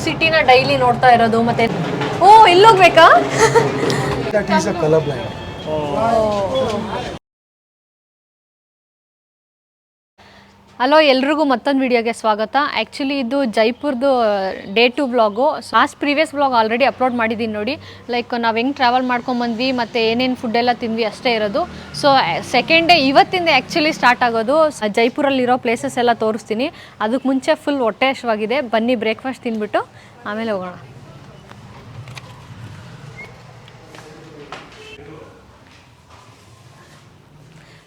ಸಿಟಿನ daily ನೋಡ್ತಾ ಇರೋದು ಮತ್ತೆ ಓ ಎಲ್ಲೋಗ್ಬೇಕಾ That is a color blind. Hello ಎಲ್ರಿಗೂ ಮತ್ತೊಂದು ವಿಡಿಯೋಗೆ ಸ್ವಾಗತ. ಆ್ಯಕ್ಚುಲಿ ಇದು ಜೈಪುರ್ದು day 2 vlog. Last previous vlog already upload ಮಾಡಿದ್ದೀನಿ ನೋಡಿ. ಲೈಕ್ ನಾವು ಹೆಂಗೆ ಟ್ರಾವೆಲ್ ಮಾಡ್ಕೊಂಬಂದ್ವಿ ಮತ್ತು ಏನೇನು ಫುಡ್ ಎಲ್ಲ ತಿಂದ್ವಿ ಅಷ್ಟೇ ಇರೋದು. ಸೊ ಸೆಕೆಂಡ್ ಡೇ ಇವತ್ತಿಂದ ಆ್ಯಕ್ಚುಲಿ ಸ್ಟಾರ್ಟ್ ಆಗೋದು. ಜೈಪುರಲ್ಲಿರೋ ಪ್ಲೇಸಸ್ ಎಲ್ಲ ತೋರಿಸ್ತೀನಿ. ಅದಕ್ಕೆ ಮುಂಚೆ ಫುಲ್ ಹೊಟ್ಟೆ ಹಶ್ವಾಗಿದೆ. ಬನ್ನಿ ಬ್ರೇಕ್ಫಾಸ್ಟ್ ತಿಂದ್ಬಿಟ್ಟು ಆಮೇಲೆ ಹೋಗೋಣ.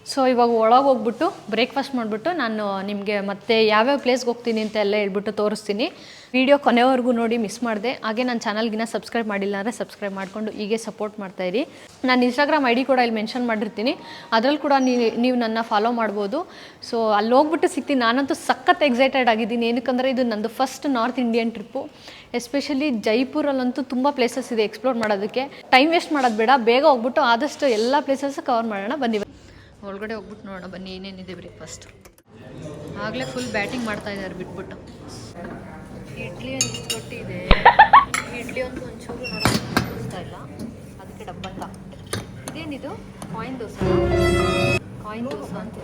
ಸೊ ಇವಾಗ ಒಳಗೆ ಹೋಗ್ಬಿಟ್ಟು ಬ್ರೇಕ್ಫಾಸ್ಟ್ ಮಾಡಿಬಿಟ್ಟು ನಾನು ನಿಮಗೆ ಮತ್ತೆ ಯಾವ್ಯಾವ ಪ್ಲೇಸ್ಗೆ ಹೋಗ್ತೀನಿ ಅಂತ ಎಲ್ಲ ಹೇಳ್ಬಿಟ್ಟು ತೋರಿಸ್ತೀನಿ. ವಿಡಿಯೋ ಕೊನೆವರೆಗೂ ನೋಡಿ, ಮಿಸ್ ಮಾಡಿದೆ. ಹಾಗೆ ನನ್ನ ಚಾನಲ್ಗಿನ್ನ ಸಬ್ಸ್ಕ್ರೈಬ್ ಮಾಡಿಲ್ಲ ಅಂದರೆ ಸಬ್ಸ್ಕ್ರೈಬ್ ಮಾಡಿಕೊಂಡು ಹೀಗೆ ಸಪೋರ್ಟ್ ಮಾಡ್ತಾಯಿರಿ. ನಾನು ಇನ್ಸ್ಟಾಗ್ರಾಮ್ ID ಕೂಡ ಇಲ್ಲಿ ಮೆನ್ಷನ್ ಮಾಡಿರ್ತೀನಿ. ಅದರಲ್ಲಿ ಕೂಡ ನೀವು ನನ್ನ ಫಾಲೋ ಮಾಡ್ಬೋದು. ಸೊ ಅಲ್ಲಿ ಹೋಗ್ಬಿಟ್ಟು ಸಿಗ್ತೀನಿ. ನಾನಂತೂ ಸಖತ್ ಎಕ್ಸೈಟೆಡ್ ಆಗಿದ್ದೀನಿ. ಏನಕ್ಕಂದರೆ ಇದು ನಂದು first north Indian trip. Especially ಜೈಪುರಲ್ಲಂತೂ ತುಂಬ ಪ್ಲೇಸಸ್ ಇದೆ ಎಕ್ಸ್ಪ್ಲೋರ್ ಮಾಡೋದಕ್ಕೆ. ಟೈಮ್ ವೇಸ್ಟ್ ಮಾಡೋದು ಬೇಡ, ಬೇಗ ಹೋಗ್ಬಿಟ್ಟು ಆದಷ್ಟು ಎಲ್ಲ ಪ್ಲೇಸಸ್ ಕವರ್ ಮಾಡೋಣ. ಬನ್ನಿ ಒಳಗಡೆ ಹೋಗ್ಬಿಟ್ಟು ನೋಡೋಣ ಬನ್ನಿ ಏನೇನಿದೆ ಬ್ರೇಕ್ಫಾಸ್ಟ್. ಆಗಲೇ ಫುಲ್ ಬ್ಯಾಟಿಂಗ್ ಮಾಡ್ತಾ ಇದ್ದಾರೆ ಬಿಟ್ಬಿಟ್ಟು. ಇಡ್ಲಿ ಒಂದು ರೊಟ್ಟಿ ಇದೆ. ಇಡ್ಲಿ ಒಂದು ಒಂಚೂರು ನೋಡೋಕೆ ಇಲ್ಲ, ಅದಕ್ಕೆ ಡಬ್ಬಂತ. ಇದೇನಿದು ಕಾಯಿನ್ ದೋಸೆ ಅಂತ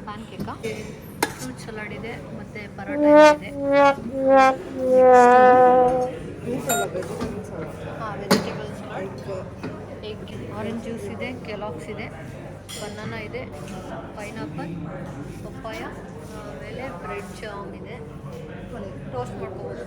ಪ್ಯಾನ್ ಕೇಕಾ. ಫ್ರೂಟ್ ಸಲಾಡ್ ಇದೆ ಮತ್ತು ಪರೋಟ ಇದೆ. ಹಾಂ, vegetable salad, egg, orange juice ಇದೆ, ಕೆಲಾಕ್ಸ್ ಇದೆ, ಬನಾನಾ ಇದೆ, ಪೈನಾಪಲ್, ಪಪ್ಪಾಯ, ಆಮೇಲೆ ಬ್ರೆಡ್ ಜಾಮ್ ಇದೆ. ಟೋಸ್ಟ್ ಮಾಡ್ಕೋಬೋದು.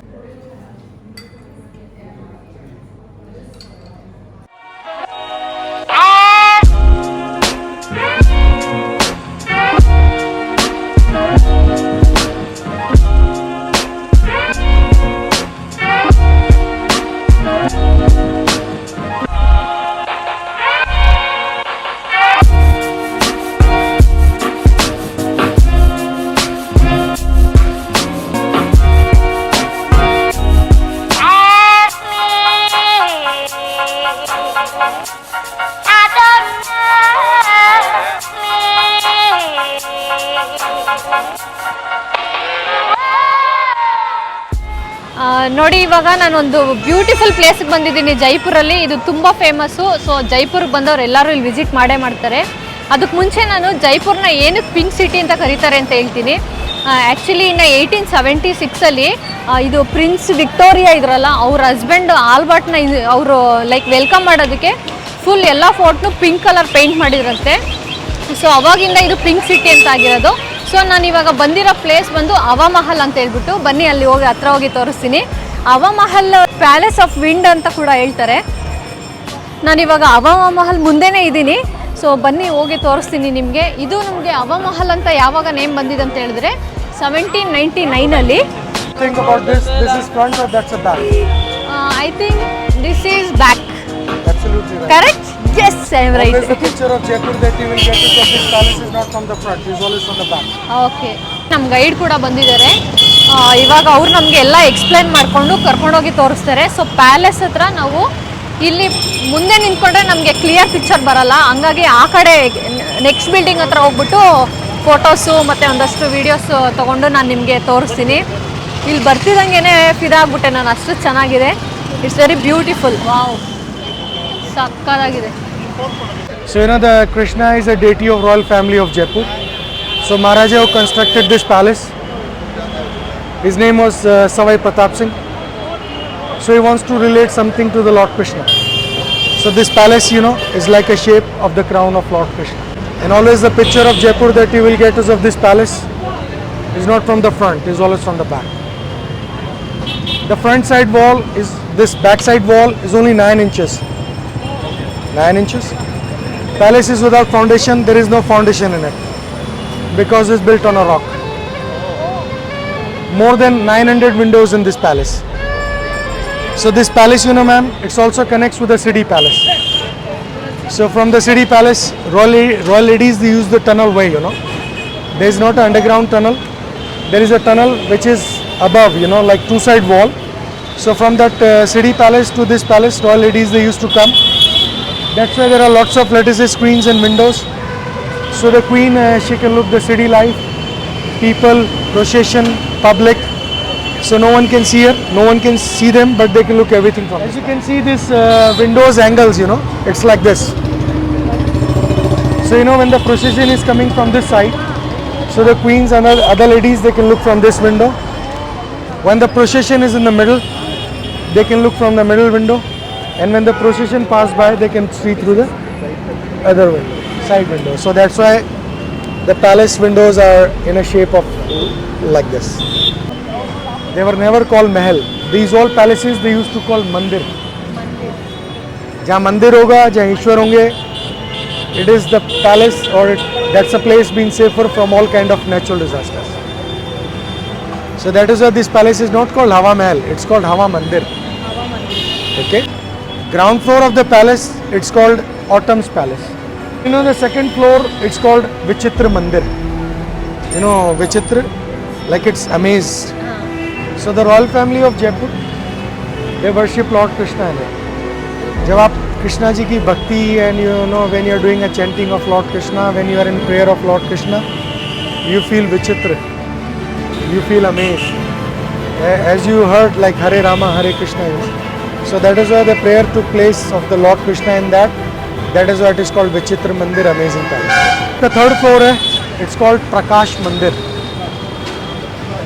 ನೋಡಿ, ಇವಾಗ ನಾನೊಂದು ಬ್ಯೂಟಿಫುಲ್ ಪ್ಲೇಸ್ಗೆ ಬಂದಿದ್ದೀನಿ ಜೈಪುರಲ್ಲಿ. ಇದು ತುಂಬ ಫೇಮಸ್ಸು. ಸೊ ಜೈಪುರ್ಗೆ ಬಂದವರು ಎಲ್ಲರೂ ಇಲ್ಲಿ ವಿಸಿಟ್ ಮಾಡೇ ಮಾಡ್ತಾರೆ. ಅದಕ್ಕೆ ಮುಂಚೆ ನಾನು ಜೈಪುರ್ನ ಏನಕ್ಕೆ ಪಿಂಕ್ ಸಿಟಿ ಅಂತ ಕರೀತಾರೆ ಅಂತ ಹೇಳ್ತೀನಿ. ಆ್ಯಕ್ಚುಲಿ ಇನ್ನು 1876 ಇದು ಪ್ರಿನ್ಸ್ ವಿಕ್ಟೋರಿಯಾ ಇದ್ರಲ್ಲ, ಅವ್ರ ಹಸ್ಬೆಂಡ್ ಆಲ್ಬರ್ಟ್ನ ಅವರು ಲೈಕ್ ವೆಲ್ಕಮ್ ಮಾಡೋದಕ್ಕೆ ಫುಲ್ ಎಲ್ಲ ಫೋರ್ಟ್ನು ಪಿಂಕ್ ಕಲರ್ ಪೇಂಟ್ ಮಾಡಿದ್ರಂತೆ. ಸೊ ಅವಾಗಿಂದ ಇದು ಪಿಂಕ್ ಸಿಟಿ ಅಂತ ಆಗಿರೋದು. ಸೊ ನಾನು ಇವಾಗ ಬಂದಿರೋ ಪ್ಲೇಸ್ ಬಂದು ಹವಾ ಮಹಲ್ ಅಂತ ಹೇಳ್ಬಿಟ್ಟು, ಬನ್ನಿ ಅಲ್ಲಿ ಹೋಗಿ ಹತ್ರ ಹೋಗಿ ತೋರಿಸ್ತೀನಿ. Hawa Mahal palace of wind ಅಂತ ಕೂಡ ಹೇಳ್ತಾರೆ. ನಾನಿವಾಗ ಹವಾ ಮಹಲ್ ಮುಂದೆನೇ ಇದ್ದೀನಿ. ಸೊ ಬನ್ನಿ ಹೋಗಿ ತೋರಿಸ್ತೀನಿ ನಿಮಗೆ. ಇದು ನಮಗೆ ಹವಾ ಮಹಲ್ ಅಂತ ಯಾವಾಗ ನೇಮ್ ಬಂದಿದೆ ಅಂತ ಹೇಳಿದ್ರೆ 1799. Think about this. This is front or that's a back? I think this is back. Absolutely right. Correct? Yes, I am right. Always the picture of Jaipur that you will get is of this palace is not from the front. It is always from the back. Okay, ನಮ್ಮ guide ಕೂಡ ಬಂದಿದ್ದಾರೆ. ಇವಾಗ ಅವ್ರು ನಮಗೆ ಎಲ್ಲ explain ಮಾಡಿಕೊಂಡು ಕರ್ಕೊಂಡೋಗಿ ತೋರಿಸ್ತಾರೆ. ಸೊ ಪ್ಯಾಲೇಸ್ ಹತ್ರ ನಾವು ಇಲ್ಲಿ ಮುಂದೆ ನಿಂತ್ಕೊಂಡ್ರೆ ನಮಗೆ ಕ್ಲಿಯರ್ ಪಿಕ್ಚರ್ ಬರಲ್ಲ. ಹಂಗಾಗಿ ಆ ಕಡೆ ನೆಕ್ಸ್ಟ್ ಬಿಲ್ಡಿಂಗ್ ಹತ್ರ ಹೋಗ್ಬಿಟ್ಟು ಫೋಟೋಸು ಮತ್ತು ಒಂದಷ್ಟು ವೀಡಿಯೋಸ್ ತೊಗೊಂಡು ನಾನು ನಿಮಗೆ ತೋರಿಸ್ತೀನಿ. ಇಲ್ಲಿ ಬರ್ತಿದ್ದಂಗೆ ಫಿದಾಗ್ಬಿಟ್ಟೆ ನಾನು, ಅಷ್ಟು ಚೆನ್ನಾಗಿದೆ. It's very beautiful. ವಾವ್, ಸಕ್ಕತ್ತಾಗಿದೆ. So you know the Krishna is a deity of royal family of Jaipur. So Maharaja who constructed this palace, his name was Savai Pratap Singh. So he wants to relate something to the Lord Krishna. So this palace, you know, is like a shape of the crown of Lord Krishna. And always the picture of Jaipur that you will get is of this palace is not from the front, is always from the back. The front side wall is, this back side wall is only 9 inches. 9 inches. Palace is without foundation. There is no foundation in it because it's built on a rock. More than 900 windows in this palace. So this palace, you know ma'am, it also connects with the city palace. So from the city palace, royal ladies, they use the tunnel way, you know. There is not an underground tunnel. There is a tunnel which is above, you know, like two-side wall. So from that city palace to this palace, royal ladies, they used to come. That's why there are lots of lattice screens and windows. So the queen, she can look the city life, people, procession, public. So no one can see here, no one can see them, but they can look everything from. As you can see, this windows angles, you know, it's like this. So you know when the procession is coming from this side, so the queens and other ladies, they can look from this window. When the procession is in the middle, they can look from the middle window, and when the procession pass by, they can see through the other window, side window. So that's why the palace windows are in a shape of like this. They were never called Mahal. These all palaces they used to call मंदिर. जहाँ मंदिर होगा, जहाँ ईश्वर होंगे, it is the palace or that's a place being safer from all kind of natural disasters. So that is why this palace is not called Hawa Mahal. It's called Hawa Mandir. Okay. Ground floor of the palace, it's called Autumn's Palace. You know the second floor, it's called Vichitra Mandir. You know Vichitra, like it's amazed. So the royal family of Jaipur, they worship Lord Krishna in it. जब आप कृष्णा जी की भक्ति and you know when you are doing a chanting of Lord Krishna, when you are in prayer of Lord Krishna, you feel Vichitra, you feel amazed. As you heard like Hare Rama, Hare Krishna. So that is why the prayer took place of the Lord Krishna in that. That is why it is called Vichitra Mandir, amazing palace. The third floor है, it's called Prakash Mandir,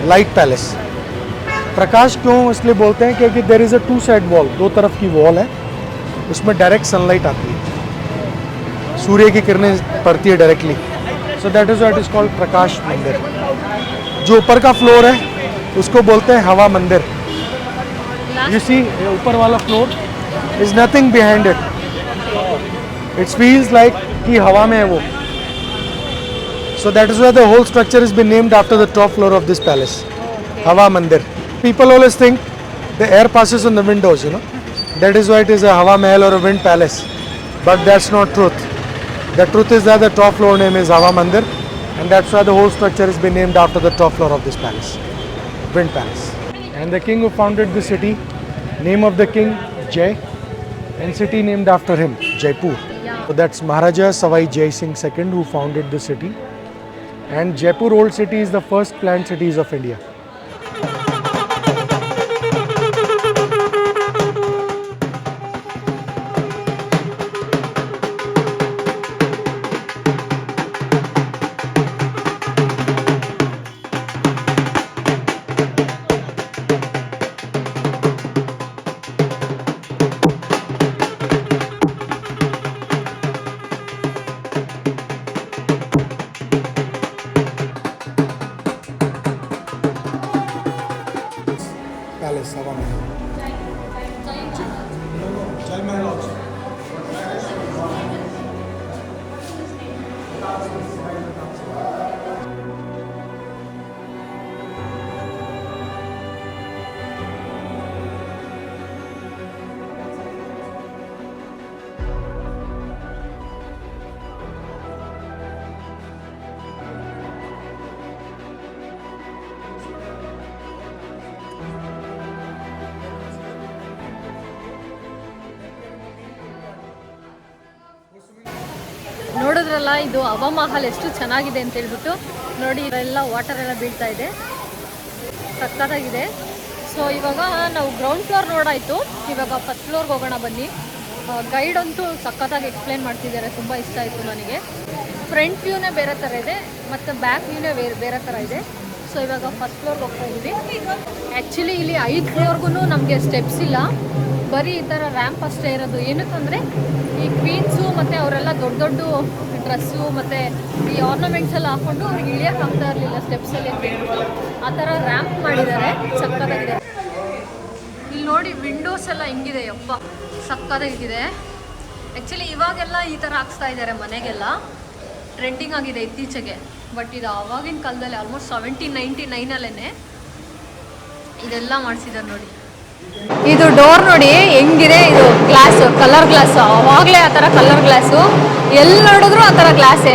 light palace. प्रकाश क्यों इसलिए बोलते हैं क्योंकि there is a two side wall, दो तरफ की wall है, उसमें डायरेक्ट सनलाइट आती है, सूर्य की किरणें पड़ती है directly. So that is what is called Prakash Mandir. जो ऊपर का फ्लोर है उसको बोलते हैं हवा मंदिर. यू सी ऊपर वाला floor is nothing behind it, it's feels like कि हवा में है वो. So that is why the whole structure is been named after the top floor of this palace, Hawa Mandir. People always think the air passes on the windows, you know. That is why it is a Hawa Mahal or a wind palace. But that's not truth. The truth is that the top floor name is Hawa Mandir, and that's why the whole structure has been named after the top floor of this palace, wind palace. And the king who founded the city, name of the king Jai, and city named after him, Jaipur. So that's Maharaja Savai Jai Singh II who founded the city. And Jaipur Old City is the first planned cities of India. Palace, Hawa Mahal. Jai Mahal also. ನೋಡಿದ್ರಲ್ಲ ಇದು ಹವಾ ಮಹಲ್ ಎಷ್ಟು ಚೆನ್ನಾಗಿದೆ ಅಂತ ಹೇಳ್ಬಿಟ್ಟು. ನೋಡಿ ಇವೆಲ್ಲ water ಎಲ್ಲ ಬೀಳ್ತಾ ಇದೆ, ಸಕ್ಕತ್ತಾಗಿದೆ. ಸೊ ಇವಾಗ ನಾವು ಗ್ರೌಂಡ್ ಫ್ಲೋರ್ ನೋಡಾಯಿತು, ಇವಾಗ ಫಸ್ಟ್ ಫ್ಲೋರ್ಗೆ ಹೋಗೋಣ ಬನ್ನಿ. ಗೈಡ್ ಅಂತೂ ಸಕ್ಕತ್ತಾಗಿ ಎಕ್ಸ್ಪ್ಲೇನ್ ಮಾಡ್ತಿದ್ದಾರೆ, ತುಂಬ ಇಷ್ಟ ಆಯಿತು ನನಗೆ. ಫ್ರಂಟ್ ವ್ಯೂನೇ ಬೇರೆ ಥರ ಇದೆ ಮತ್ತು ಬ್ಯಾಕ್ ವ್ಯೂನೇ ಬೇರೆ ಥರ ಇದೆ. ಸೊ ಇವಾಗ ಫಸ್ಟ್ ಫ್ಲೋರ್ಗೆ ಹೋಗ್ತಾ ಇದ್ದೀವಿ. ಆ್ಯಕ್ಚುಲಿ ಇಲ್ಲಿ 5 ಫ್ಲೋರ್ಗೂ ನಮಗೆ ಸ್ಟೆಪ್ಸ್ ಇಲ್ಲ, ಬರೀ ಈ ಥರ ರ್ಯಾಂಪ್ ಅಷ್ಟೇ ಇರೋದು. ಏನಕ್ಕಂದರೆ ಈ ಕ್ವೀನ್ಸು ಮತ್ತು ಅವರೆಲ್ಲ ದೊಡ್ಡ ದೊಡ್ಡ ಡ್ರೆಸ್ಸು ಮತ್ತು ಈ ಆರ್ನಮೆಂಟ್ಸ್ ಎಲ್ಲ ಹಾಕ್ಕೊಂಡು ಅವ್ರಿಗೆ ಇಳಿಯೋಕೆ ಆಗ್ತಾ ಇರಲಿಲ್ಲ ಸ್ಟೆಪ್ಸಲ್ಲಿ ಅಂತ ಹೇಳ್ಬಿಟ್ಟು ಆ ಥರ ರ್ಯಾಂಪ್ ಮಾಡಿದ್ದಾರೆ, ಸಕ್ಕತ್ತಾಗಿದೆ. ಇಲ್ಲಿ ನೋಡಿ ವಿಂಡೋಸ್ ಎಲ್ಲ ಹೆಂಗಿದೆ, ಯಪ್ಪ ಸಕ್ಕತ್ತಾಗಿದೆ. ಆ್ಯಕ್ಚುಲಿ ಇವಾಗೆಲ್ಲ ಈ ಥರ ಹಾಕ್ಸ್ತಾ ಇದ್ದಾರೆ ಮನೆಗೆಲ್ಲ, ಟ್ರೆಂಡಿಂಗ್ ಆಗಿದೆ ಇತ್ತೀಚೆಗೆ. ಬಟ್ ಇದು ಆವಾಗಿನ ಕಾಲದಲ್ಲಿ ಆಲ್ಮೋಸ್ಟ್ 1799 ಇದೆಲ್ಲ ಮಾಡಿಸಿದ್ದಾರೆ ನೋಡಿ. ಇದು ಡೋರ್ ನೋಡಿ ಹೆಂಗಿದೆ, ಇದು ಗ್ಲಾಸು, ಕಲರ್ ಗ್ಲಾಸು. ಆವಾಗಲೇ ಆ ಥರ ಕಲರ್ ಗ್ಲಾಸು, ಎಲ್ಲಿ ನೋಡಿದ್ರು ಆ ಥರ ಗ್ಲಾಸೇ,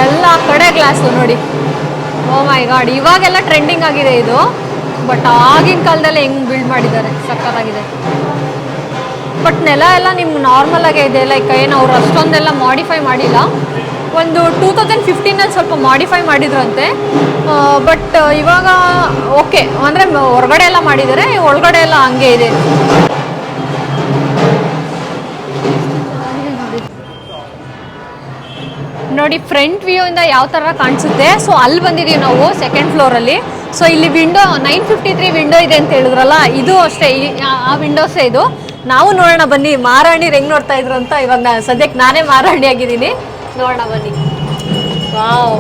ಎಲ್ಲ ಕಡೆ ಗ್ಲಾಸು ನೋಡಿ. ಓ ಮೈ ಗಾಡ್, ಇವಾಗೆಲ್ಲ ಟ್ರೆಂಡಿಂಗ್ ಆಗಿದೆ ಇದು, ಬಟ್ ಆಗಿನ ಕಾಲದಲ್ಲಿ ಹೆಂಗೆ ಬಿಲ್ಡ್ ಮಾಡಿದ್ದಾರೆ, ಸಕ್ಕತ್ತಾಗಿದೆ. ಬಟ್ ನೆಲ ಎಲ್ಲ ನಿಮ್ಗೆ ನಾರ್ಮಲ್ ಆಗೇ ಇದೆ, ಲೈಕ್ ಏನು ಅವ್ರು ಅಷ್ಟೊಂದೆಲ್ಲ ಮಾಡಿಫೈ ಮಾಡಿಲ್ಲ, ಒಂದು 2015 ಸ್ವಲ್ಪ ಮಾಡಿಫೈ ಮಾಡಿದ್ರಂತೆ. ಬಟ್ ಇವಾಗ ಓಕೆ ಅಂದರೆ ಹೊರಗಡೆ ಎಲ್ಲ ಮಾಡಿದ್ದಾರೆ, ಒಳಗಡೆ ಎಲ್ಲ ಹಂಗೆ ಇದೆ. ನೋಡಿ ಫ್ರಂಟ್ ವ್ಯೂ ಇಂದ ಯಾವ ಥರ ಕಾಣಿಸುತ್ತೆ. ಸೊ ಅಲ್ಲಿ ಬಂದಿದ್ದೀವಿ ನಾವು ಸೆಕೆಂಡ್ ಫ್ಲೋರಲ್ಲಿ. ಸೊ ಇಲ್ಲಿ ವಿಂಡೋ 953 ವಿಂಡೋ ಇದೆ ಅಂತ ಹೇಳಿದ್ರಲ್ಲ, ಇದು ಅಷ್ಟೇ, ಆ ವಿಂಡೋಸೇ ಇದು. ನಾವು ನೋಡೋಣ ಬನ್ನಿ ಮಹಾರಾಣಿ ಹೆಂಗ್ ನೋಡ್ತಾ ಇದ್ರು ಅಂತ. ಇವಾಗ ಸದ್ಯಕ್ಕೆ ನಾನೇ ಮಹಾರಾಣಿ ಆಗಿದ್ದೀನಿ, ನೋಡೋಣ ಬನ್ನಿ. ವಾವ್,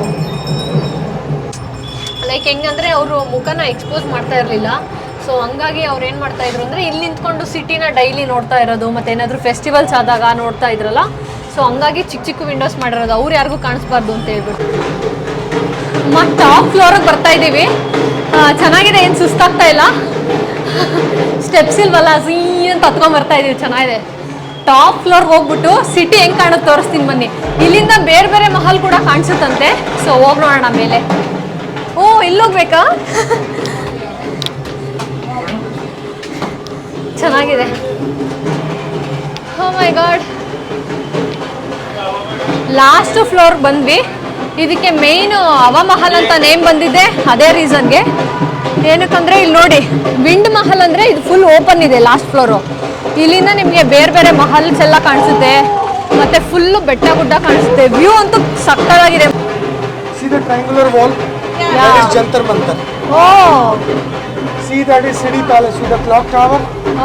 ಲೈಕ್ ಹೆಂಗಂದ್ರೆ ಅವರು ಮುಖನ ಎಕ್ಸ್ಪೋಸ್ ಮಾಡ್ತಾ ಇರಲಿಲ್ಲ. ಸೊ ಹಂಗಾಗಿ ಅವ್ರು ಏನು ಮಾಡ್ತಾ ಇದ್ರು ಅಂದರೆ ಇಲ್ಲಿ ನಿಂತ್ಕೊಂಡು ಸಿಟಿನ ಡೈಲಿ ನೋಡ್ತಾ ಇರೋದು, ಮತ್ತು ಏನಾದರೂ ಫೆಸ್ಟಿವಲ್ಸ್ ಆದಾಗ ನೋಡ್ತಾ ಇದ್ರಲ್ಲ. ಸೊ ಹಂಗಾಗಿ ಚಿಕ್ಕ ಚಿಕ್ಕ ವಿಂಡೋಸ್ ಮಾಡಿರೋದು, ಅವ್ರು ಯಾರಿಗೂ ಕಾಣಿಸ್ಬಾರ್ದು ಅಂತ ಹೇಳ್ಬಿಟ್ಟು. ಮತ್ತು ಟಾಪ್ ಫ್ಲೋರಿಗೆ ಬರ್ತಾ ಇದ್ದೀವಿ. ಚೆನ್ನಾಗಿದೆ, ಏನು ಸುಸ್ತಾಗ್ತಾ ಇಲ್ಲ. ಸ್ಟೆಪ್ಸ್ ಇಲ್ವಲ್ಲ, ಝೀ ಅಂತ ಹತ್ಕೊಂಡ್ ಬರ್ತಾ ಇದೀವಿ, ಚೆನ್ನಾಗಿದೆ. ಟಾಪ್ ಫ್ಲೋರ್ಗೆ ಹೋಗ್ಬಿಟ್ಟು ಸಿಟಿ ಹೆಂಗೆ ಕಾಣುತ್ತೆ ತೋರಿಸ್ತೀನಿ ಬನ್ನಿ. ಇಲ್ಲಿಂದ ಬೇರೆ ಬೇರೆ ಮಹಲ್ ಕೂಡ ಕಾಣಿಸುತ್ತಂತೆ. ಸೊ ಹೋಗಿ ನೋಡೋಣ ಮೇಲೆ. ಓ, ಇಲ್ಲೋಗ್ಬೇಕಾ? ಚೆನ್ನಾಗಿದೆ. ಓ ಮೈ ಗಾಡ್, ಲಾಸ್ಟ್ ಫ್ಲೋರ್ ಬಂದ್ವಿ. ಇದಕ್ಕೆ ಮೇಯ್ನು ಹವಾಮಹಲ್ ಅಂತ ನೇಮ್ ಬಂದಿದೆ ಅದೇ ರೀಸನ್ಗೆ. ಏನಕ್ಕಂದ್ರೆ ಇಲ್ಲಿ ನೋಡಿ, ವಿಂಡ್ ಮಹಲ್ ಅಂದರೆ ಇದು ಫುಲ್ ಓಪನ್ ಇದೆ ಲಾಸ್ಟ್ ಫ್ಲೋರು. ಇಲ್ಲಿಂದ ನಿಮಗೆ ಬೇರೆ ಬೇರೆ ಮಹಲ್ಸ್ ಎಲ್ಲ ಕಾಣಿಸುತ್ತೆ, ಮತ್ತೆ ಫುಲ್ಲು ಬೆಟ್ಟ ಗುಡ್ಡ ಕಾಣಿಸುತ್ತೆ. ವ್ಯೂ ಅಂತೂ ಸಕ್ಕತ್ತಾಗಿದೆ. See the triangular wall? Yeah. That is Jantar Mantar. Oh. See, that is City Palace with the clock tower.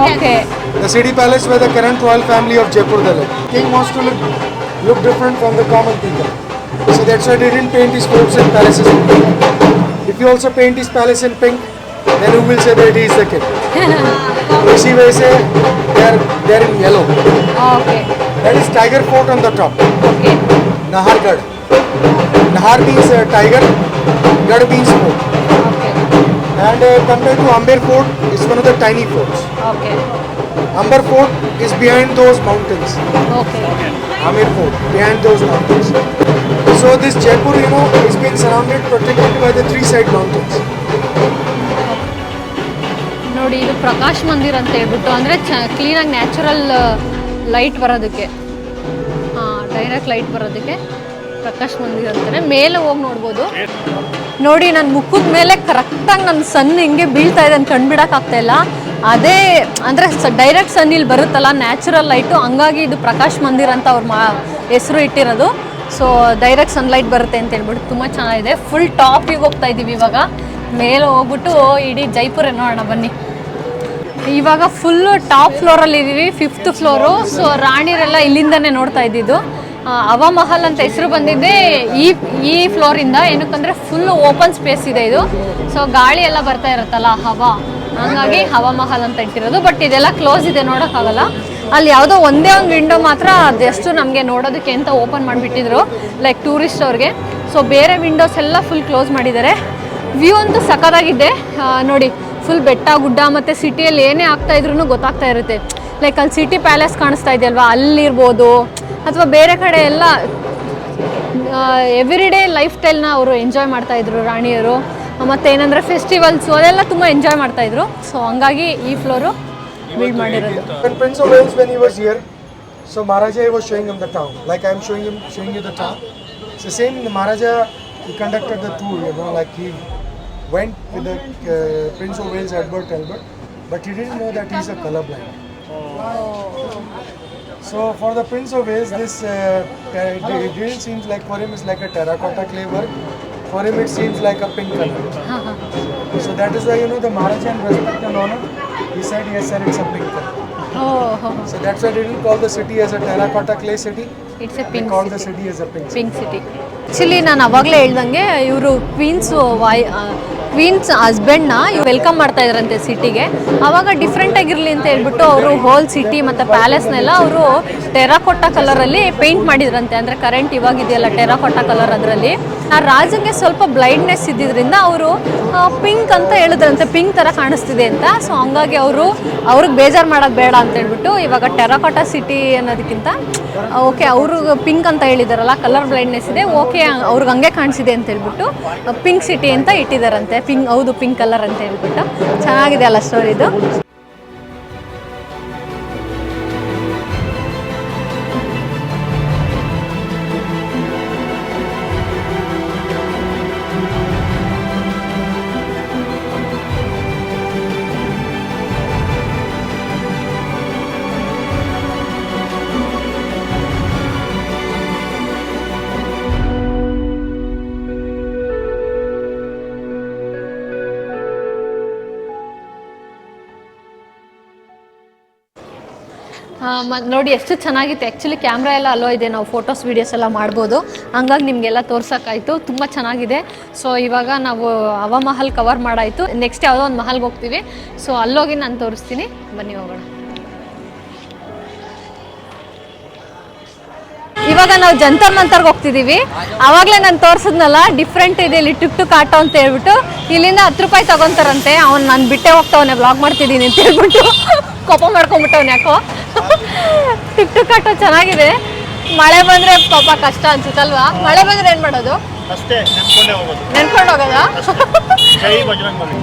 Okay. The City Palace where the current royal family of Jaipur they live. King wants to look different from the common people. So that's why they didn't paint his courts and palaces in pink. If you also paint his palace in pink, then who will say that he is the king? इसी वजह से they're in yellow. Okay. That is Tiger Fort on the top. Okay. Nahargarh. Nahar means tiger, Garh means fort. Okay. And compared to Amber Fort, it's one of the tiny forts. Okay. Amber Fort is behind those mountains. Okay. Amber Fort, behind those mountains. So this Jaipur, is being surrounded, protected by the three side mountains. ನೋಡಿ, ಇದು ಪ್ರಕಾಶ್ ಮಂದಿರ್ ಅಂತ ಹೇಳ್ಬಿಟ್ಟು, ಅಂದರೆ ಕ್ಲೀನಾಗಿ natural light ಬರೋದಕ್ಕೆ, direct light ಬರೋದಕ್ಕೆ ಪ್ರಕಾಶ್ ಮಂದಿರ್ ಅಂತಾರೆ. ಮೇಲೆ ಹೋಗಿ ನೋಡ್ಬೋದು. ನೋಡಿ, ನನ್ನ ಮುಖದ ಮೇಲೆ ಕರೆಕ್ಟಾಗಿ ನನ್ನ ಸನ್ ಹಿಂಗೆ ಬೀಳ್ತಾ ಇದೆ ಅಂತ ಕಂಡುಬಿಡೋಕ್ಕಾಗ್ತಾ ಇಲ್ಲ. ಅದೇ ಅಂದರೆ ಡೈರೆಕ್ಟ್ ಸನ್ ಇಲ್ಲಿ ಬರುತ್ತಲ್ಲ, ನ್ಯಾಚುರಲ್ ಲೈಟು, ಹಂಗಾಗಿ ಇದು ಪ್ರಕಾಶ್ ಮಂದಿರ್ ಅಂತ ಅವ್ರ ಹೆಸರು ಇಟ್ಟಿರೋದು. ಸೊ ಡೈರೆಕ್ಟ್ ಸನ್ಲೈಟ್ ಬರುತ್ತೆ ಅಂತ ಹೇಳ್ಬಿಟ್ಟು ತುಂಬ ಚೆನ್ನಾಗಿದೆ. ಫುಲ್ ಟಾಪಿಗೆ ಹೋಗ್ತಾ ಇದ್ದೀವಿ ಇವಾಗ. ಮೇಲೆ ಹೋಗ್ಬಿಟ್ಟು ಇಡೀ ಜೈಪುರ ನೋಡೋಣ ಬನ್ನಿ. ಇವಾಗ ಫುಲ್ಲು ಟಾಪ್ ಫ್ಲೋರಲ್ಲಿ ಇದ್ದೀವಿ, 5th ಫ್ಲೋರು. ಸೊ ರಾಣಿರೆಲ್ಲ ಇಲ್ಲಿಂದನೇ ನೋಡ್ತಾ ಇದ್ದಿದ್ದು. ಹವಾಮಹಲ್ ಅಂತ ಹೆಸರು ಬಂದಿದ್ದೆ ಈ ಫ್ಲೋರಿಂದ. ಏನಕ್ಕಂದರೆ ಫುಲ್ಲು ಓಪನ್ ಸ್ಪೇಸ್ ಇದೆ ಇದು. ಸೊ ಗಾಳಿ ಎಲ್ಲ ಬರ್ತಾ ಇರುತ್ತಲ್ಲ, ಹವಾ, ಹಂಗಾಗಿ ಹವಾಮಹಲ್ ಅಂತ ಇಟ್ಟಿರೋದು. ಬಟ್ ಇದೆಲ್ಲ ಕ್ಲೋಸ್ ಇದೆ, ನೋಡೋಕ್ಕಾಗಲ್ಲ. ಅಲ್ಲಿ ಯಾವುದೋ ಒಂದೇ ಒಂದು ವಿಂಡೋ ಮಾತ್ರ ಅದೆಷ್ಟು ನಮಗೆ ನೋಡೋದಕ್ಕೆ ಅಂತ ಓಪನ್ ಮಾಡಿಬಿಟ್ಟಿದ್ರು, ಲೈಕ್ ಟೂರಿಸ್ಟ್ ಅವ್ರಿಗೆ. ಸೊ ಬೇರೆ ವಿಂಡೋಸ್ ಎಲ್ಲ ಫುಲ್ ಕ್ಲೋಸ್ ಮಾಡಿದ್ದಾರೆ. ವ್ಯೂ ಅಂತೂ ಸಖತ್ತಾಗಿದೆ. ನೋಡಿ, ಫುಲ್ ಬೆಟ್ಟ ಗುಡ್ಡ, ಮತ್ತು ಸಿಟಿಯಲ್ಲಿ ಏನೇ ಆಗ್ತಾ ಇದ್ರೂ ಗೊತ್ತಾಗ್ತಾ ಇರುತ್ತೆ. ಲೈಕ್ ಅಲ್ಲಿ ಸಿಟಿ ಪ್ಯಾಲೇಸ್ ಕಾಣಿಸ್ತಾ ಇದೆಯಲ್ವಾ, ಅಲ್ಲಿರ್ಬೋದು, ಅಥವಾ ಬೇರೆ ಕಡೆ ಎಲ್ಲ ಎವ್ರಿ ಡೇ ಲೈಫ್ ಸ್ಟೈಲ್ನ ಅವರು ಎಂಜಾಯ್ ಮಾಡ್ತಾಯಿದ್ರು ರಾಣಿಯರು. ಮತ್ತು ಏನಂದರೆ ಫೆಸ್ಟಿವಲ್ಸು ಅದೆಲ್ಲ ತುಂಬ ಎಂಜಾಯ್ ಮಾಡ್ತಾಯಿದ್ರು. ಸೊ ಹಂಗಾಗಿ ಈ ಫ್ಲೋರು ಬಿಲ್ಡ್ ಮಾಡಿರೋದು. When Prince of Wales, when he was here, so Maharaja was showing him the town. Like I'm showing you the town. So same the Maharaja, he conducted the tour, like he went with the Prince of Wales, Edward Talbot, but he didn't know that he's a colorblind. So for the Prince of Wales, this it didn't seem like, for him it's like a terracotta clay work. For him it seems like a pink color. So that is why the Maharaja, in respect and honor, he said yes sir, it's a pink color. So that's why they didn't call the city as a terracotta clay city. It's a They pink called the city. city as a pink city. Pink city. Actually ನಾನು ಅವಾಗಲೇ ಹೇಳ್ದಂಗೆ ಇವರು Queens ಹಸ್ಬೆಂಡ್ನ ಇವ್ರು welcome ಮಾಡ್ತಾ ಇದ್ರಂತೆ ಸಿಟಿಗೆ. ಆವಾಗ different ಆಗಿರಲಿ ಅಂತ ಹೇಳ್ಬಿಟ್ಟು ಅವರು ಹೋಲ್ ಸಿಟಿ ಮತ್ತು ಪ್ಯಾಲೇಸ್ನೆಲ್ಲ ಅವರು ಟೆರಾಕೋಟಾ ಕಲರಲ್ಲಿ ಪೇಂಟ್ ಮಾಡಿದ್ರಂತೆ. ಅಂದರೆ ಕರೆಂಟ್ ಇವಾಗ ಇದೆಯಲ್ಲ ಟೆರಾಕೋಟಾ ಕಲರ್, ಅದರಲ್ಲಿ ಆ ರಾಜಂಗೆ ಸ್ವಲ್ಪ ಬ್ಲೈಂಡ್ನೆಸ್ ಇದ್ದಿದ್ದರಿಂದ ಅವರು ಪಿಂಕ್ ಅಂತ ಹೇಳಿದ್ರಂತೆ, ಪಿಂಕ್ ಥರ ಕಾಣಿಸ್ತಿದೆ ಅಂತ. ಸೊ ಹಂಗಾಗಿ ಅವ್ರಿಗೆ ಬೇಜಾರು ಮಾಡೋದು ಬೇಡ ಅಂತ ಹೇಳ್ಬಿಟ್ಟು ಇವಾಗ ಟೆರಾಕೋಟಾ ಸಿಟಿ ಅನ್ನೋದಕ್ಕಿಂತ ಓಕೆ ಅವ್ರಿಗೆ ಪಿಂಕ್ ಅಂತ ಹೇಳಿದಾರಲ್ಲ, ಕಲರ್ ಬ್ಲೈಂಡ್ನೆಸ್ ಇದೆ, ಓಕೆ ಅವ್ರಿಗೆ ಹಂಗೆ ಕಾಣಿಸಿದೆ ಅಂತ ಹೇಳ್ಬಿಟ್ಟು ಪಿಂಕ್ ಸಿಟಿ ಅಂತ ಇಟ್ಟಿದ್ದಾರಂತೆ. ಹೌದು, ಪಿಂಕ್ ಕಲರ್ ಅಂತ ಹೇಳ್ಬಿಟ್ಟು. ಚೆನ್ನಾಗಿದೆ ಅಲ್ಲ ಸ್ಟೋರಿ ಇದು. ನೋಡಿ ಎಷ್ಟು ಚೆನ್ನಾಗಿತ್ತು. ಆ್ಯಕ್ಚುಲಿ ಕ್ಯಾಮ್ರಾ ಎಲ್ಲ ಅಲೋ ಇದೆ, ನಾವು ಫೋಟೋಸ್ ವೀಡಿಯೋಸ್ ಎಲ್ಲ ಮಾಡ್ಬೋದು. ಹಂಗಾಗಿ ನಿಮಗೆಲ್ಲ ತೋರ್ಸೋಕ್ಕಾಯಿತು. ತುಂಬ ಚೆನ್ನಾಗಿದೆ. ಸೊ ಇವಾಗ ನಾವು ಹವಾಮಹಲ್ ಕವರ್ ಮಾಡಾಯಿತು. ನೆಕ್ಸ್ಟ್ ಯಾವುದೋ ಒಂದು ಮಹಲ್ಗೆ ಹೋಗ್ತೀವಿ. ಸೊ ಅಲ್ಲೋಗಿ ನಾನು ತೋರಿಸ್ತೀನಿ, ಬನ್ನಿ ಹೋಗೋಣ. ಇವಾಗ ನಾವು ಜಂತರ್ ಮಂತರ್ಗೆ ಹೋಗ್ತಿದ್ದೀವಿ. ಆವಾಗಲೇ ನಾನು ತೋರಿಸಿದ್ನಲ್ಲ, ಡಿಫ್ರೆಂಟ್ ಇದೆ ಇಲ್ಲಿ ಟಿಕ್ ಟುಕ್ ಆಟೋ ಅಂತ ಹೇಳ್ಬಿಟ್ಟು. ಇಲ್ಲಿಂದ 10 ರೂಪಾಯಿ ತಗೊತಾರಂತೆ. ಅವ್ನು ನಾನು ಬಿಟ್ಟೆ ಹೋಗ್ತಾವನೆ, ಬ್ಲಾಗ್ ಮಾಡ್ತಿದ್ದೀನಿ ಅಂತ ಹೇಳ್ಬಿಟ್ಟು ಕೋಪ ಮಾಡ್ಕೊಂಬಿಟ್ಟವ್ನು ಯಾಕೋ. ಟಿಕ್ ಟುಕ್ ಆಟೋ ಚೆನ್ನಾಗಿದೆ. ಮಳೆ ಬಂದರೆ ಪಾಪ ಕಷ್ಟ ಅನ್ಸುತ್ತಲ್ವಾ? ಮಳೆ ಬಂದರೆ ಏನು ಮಾಡೋದು? ಅಷ್ಟೇ ನೆನ್ಕೊಂಡೇ ಹೋಗೋದು. ನೆನ್ಕೊಂಡು ಹೋಗೋದಾ? ಜೈ ಬಜರಂಗ್ ಬಲಿ.